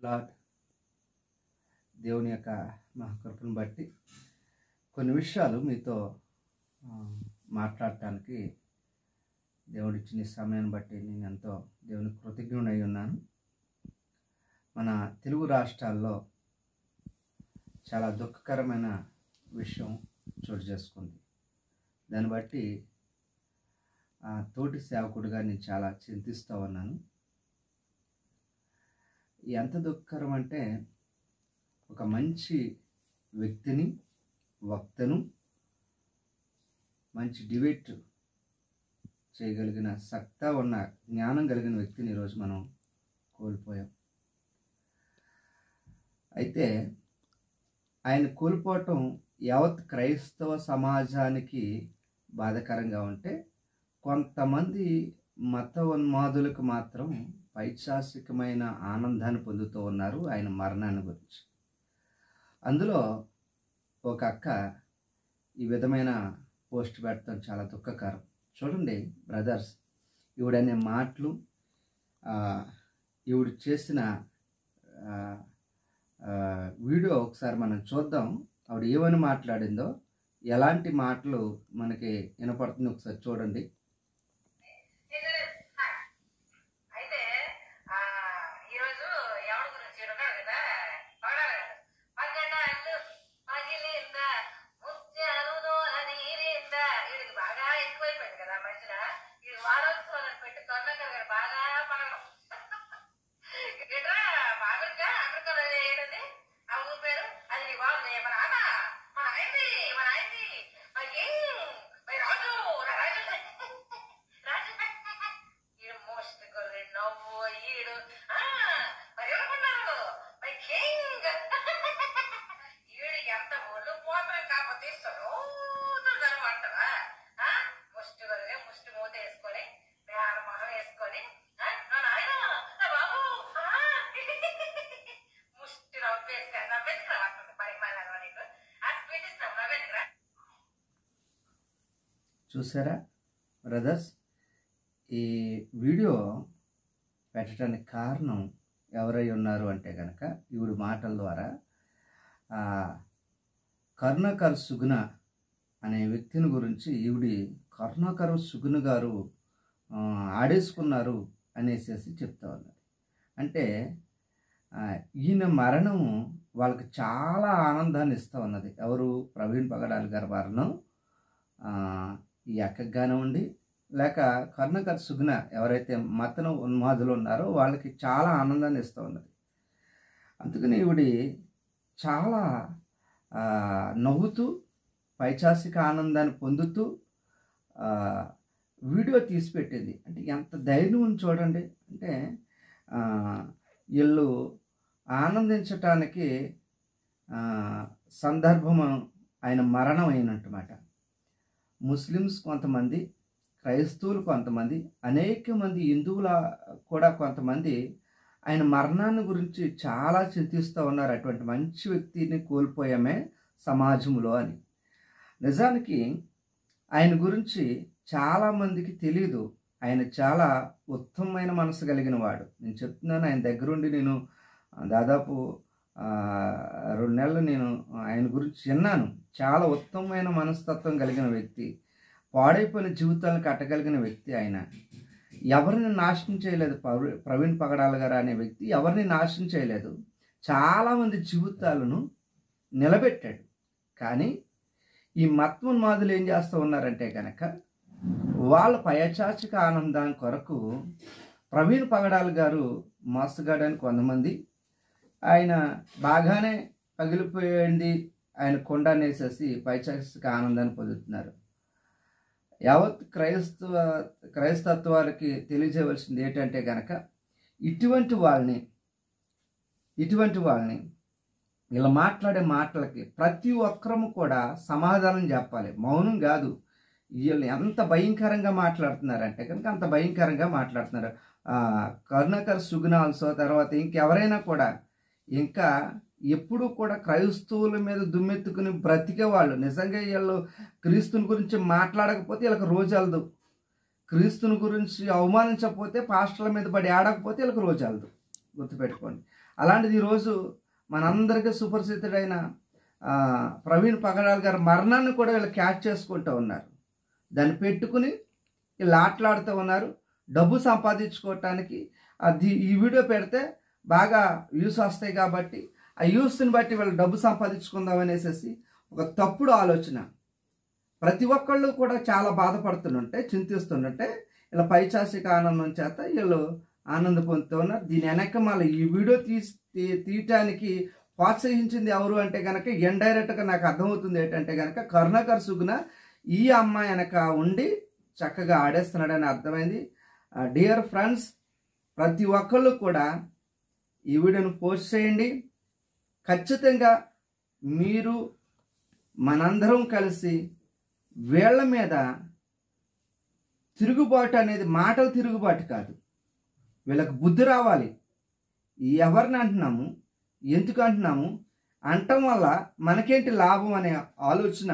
Lord దేవుని యొక్క మహాకృపను బట్టి కొన్ని విషయాలు మీతో మాట్లాడటానికి దేవుడిచ్చిన సమయాన్ని బట్టి నేను ఎంతో దేవునికి కృతజ్ఞుడై ఉన్నాను. మన తెలుగు రాష్ట్రాల్లో చాలా దుఃఖకరమైన విషయం చోటు చేసుకుంది. దాన్ని బట్టి తోటి సేవకుడిగా నేను చాలా చింతిస్తూ ఉన్నాను. ఎంత దుఃఖకరం అంటే ఒక మంచి వ్యక్తిని, వక్తను, మంచి డిబేట్ చేయగలిగిన సత్తా ఉన్న జ్ఞానం కలిగిన వ్యక్తిని ఈరోజు మనం కోల్పోయాం. అయితే ఆయన కోల్పోవటం యావత్ క్రైస్తవ సమాజానికి బాధాకరంగా ఉంటే, కొంతమంది మత ఉన్మాదులకు మాత్రం పైశాసికమైన ఆనందాన్ని పొందుతూ ఉన్నారు ఆయన మరణాన్ని గురించి. అందులో ఒక అక్క ఈ విధమైన పోస్ట్ పెట్టడం చాలా దుఃఖకరం. చూడండి బ్రదర్స్, ఈవిడనే మాటలు, ఈవిడ చేసిన వీడియో ఒకసారి మనం చూద్దాం. ఆవిడ ఏమని మాట్లాడిందో, ఎలాంటి మాటలు మనకి వినపడుతుంది ఒకసారి చూడండి. చూసారా బ్రదర్స్, ఈ వీడియో పెట్టడానికి కారణం ఎవరై ఉన్నారు అంటే కనుక, ఈవిడ మాటల ద్వారా కరుణాకర్ సుగుణ అనే వ్యక్తిని గురించి ఈవిడి కరుణాకర్ సుగుణ గారు ఆడేసుకున్నారు అనేసి చెప్తా ఉన్నారు. అంటే ఈయన మరణం వాళ్ళకి చాలా ఆనందాన్ని ఇస్తూ ఉన్నది. ఎవరు? ప్రవీణ్ పగడాల గారి మరణం ఈ అక్కకి కానివ్వండి, లేక కరుణాకర్ సుగుణ ఎవరైతే మతన ఉన్మాదులు ఉన్నారో వాళ్ళకి చాలా ఆనందాన్ని ఇస్తూ ఉన్నది. అందుకని ఈవిడి చాలా నవ్వుతూ పైచాసిక ఆనందాన్ని పొందుతూ వీడియో తీసి పెట్టింది. అంటే ఎంత ధైర్యం చూడండి. అంటే వీళ్ళు ఆనందించటానికి సందర్భం ఆయన మరణం అయినట్టుమాట. ముస్లిమ్స్ కొంతమంది, క్రైస్తవులు కొంతమంది, అనేక మంది హిందువుల కూడా కొంతమంది ఆయన మరణాన్ని గురించి చాలా చింతిస్తూ ఉన్నారు. అటువంటి మంచి వ్యక్తిని కోల్పోయామే సమాజంలో అని. నిజానికి ఆయన గురించి చాలామందికి తెలియదు. ఆయన చాలా ఉత్తమమైన మనసు కలిగిన వాడు. నేను చెప్తున్నాను, ఆయన దగ్గరుండి నేను దాదాపు 2 నెలలు నేను ఆయన గురించి విన్నాను. చాలా ఉత్తమమైన మనస్తత్వం కలిగిన వ్యక్తి, పాడైపోయిన జీవితాలను కట్టగలిగిన వ్యక్తి. ఆయన ఎవరిని నాశనం చేయలేదు. ప్రవీణ్ పగడాల గారు అనే వ్యక్తి ఎవరిని నాశనం చేయలేదు. చాలామంది జీవితాలను నిలబెట్టాడు. కానీ ఈ మతోన్మాదులు ఏం చేస్తూ ఉన్నారంటే కనుక, వాళ్ళ పైచాచిక ఆనందం కొరకు ప్రవీణ్ పగడాల గారు మోసగాడని కొంతమంది, ఆయన బాగానే పగిలిపోయింది ఆయన కొండ అనేసేసి పైచాచిక ఆనందాన్ని పొందుతున్నారు. యావత్ క్రైస్తత్వానికి తెలియజేయవలసింది ఏంటంటే కనుక, ఇటువంటి వాళ్ళని ఇలా మాట్లాడే మాటలకి ప్రతి ఒక్కరము కూడా సమాధానం చెప్పాలి. మౌనం కాదు. వీళ్ళు ఎంత భయంకరంగా మాట్లాడుతున్నారంటే కనుక అంత భయంకరంగా మాట్లాడుతున్నారు. కరుణాకర్ సుగుణ ఆల్సో, తర్వాత ఇంకెవరైనా కూడా, ఇంకా ఎప్పుడూ కూడా క్రైస్తవుల మీద దుమ్మెత్తుకుని బ్రతికే వాళ్ళు. నిజంగా వీళ్ళు క్రీస్తుని గురించి మాట్లాడకపోతే వీళ్ళకి రోజు క్రీస్తుని గురించి అవమానించకపోతే, పాస్టర్ల మీద పడి ఆడకపోతే వీళ్ళకి రోజు గుర్తుపెట్టుకోండి. అలాంటిది ఈరోజు మనందరికీ సుపరిచితుడైన ప్రవీణ్ పగడాల్ గారి మరణాన్ని కూడా వీళ్ళు క్యాచ్ చేసుకుంటూ ఉన్నారు. దాన్ని పెట్టుకుని వీళ్ళు ఆటలాడుతూ ఉన్నారు. డబ్బు సంపాదించుకోవటానికి ఈ వీడియో పెడితే బాగా వ్యూస్ వస్తాయి కాబట్టి ఆ వ్యూస్ని బట్టి వీళ్ళు డబ్బు సంపాదించుకుందాం అనేసి ఒక తప్పుడు ఆలోచన. ప్రతి ఒక్కళ్ళు కూడా చాలా బాధపడుతుంటే, చింతిస్తుంటే ఇలా పైచాసిక ఆనందం చేత వీళ్ళు ఆనందం పొందుతూ ఉన్నారు. దీని వెనక మళ్ళీ ఈ వీడియో తీయటానికి ప్రోత్సహించింది ఎవరు అంటే కనుక ఇండైరెక్ట్గా నాకు అర్థమవుతుంది ఏంటంటే కనుక కరుణాకర్ సుగుణ ఈ అమ్మాయి వెనక ఉండి చక్కగా ఆడేస్తున్నాడని అర్థమైంది. డియర్ ఫ్రెండ్స్, ప్రతి ఒక్కళ్ళు కూడా ఈ వీడియోను పోస్ట్ చేయండి. ఖచ్చితంగా మీరు మనందరం కలిసి వీళ్ళ మీద తిరుగుబాటు అనేది మాటలు తిరుగుబాటు కాదు, వీళ్ళకి బుద్ధి రావాలి. ఎవరిని అంటున్నాము, ఎందుకు అంటున్నాము, అంటం వల్ల మనకేంటి లాభం అనే ఆలోచన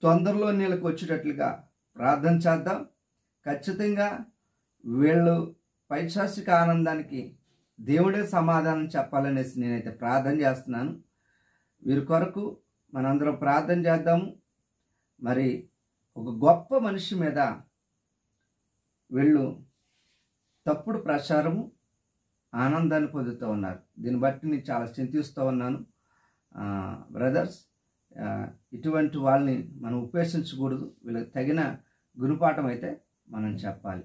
తొందరలో నీళ్ళకి వచ్చేటట్లుగా ప్రార్థన చేద్దాం. ఖచ్చితంగా వీళ్ళు పైశాసిక ఆనందానికి దేవుడే సమాధానం చెప్పాలనేసి నేనైతే ప్రార్థన చేస్తున్నాను. వీరి కొరకు మనందరం ప్రార్థన చేద్దాము. మరి ఒక గొప్ప మనిషి మీద వీళ్ళు తప్పుడు ప్రచారము ఆనందాన్ని పొందుతూ ఉన్నారు. దీన్ని బట్టి నేను చాలా చింతిస్తూ ఉన్నాను. బ్రదర్స్, ఇటువంటి వాళ్ళని మనం ఉపేక్షించకూడదు. వీళ్ళకి తగిన గుణపాఠం అయితే మనం చెప్పాలి.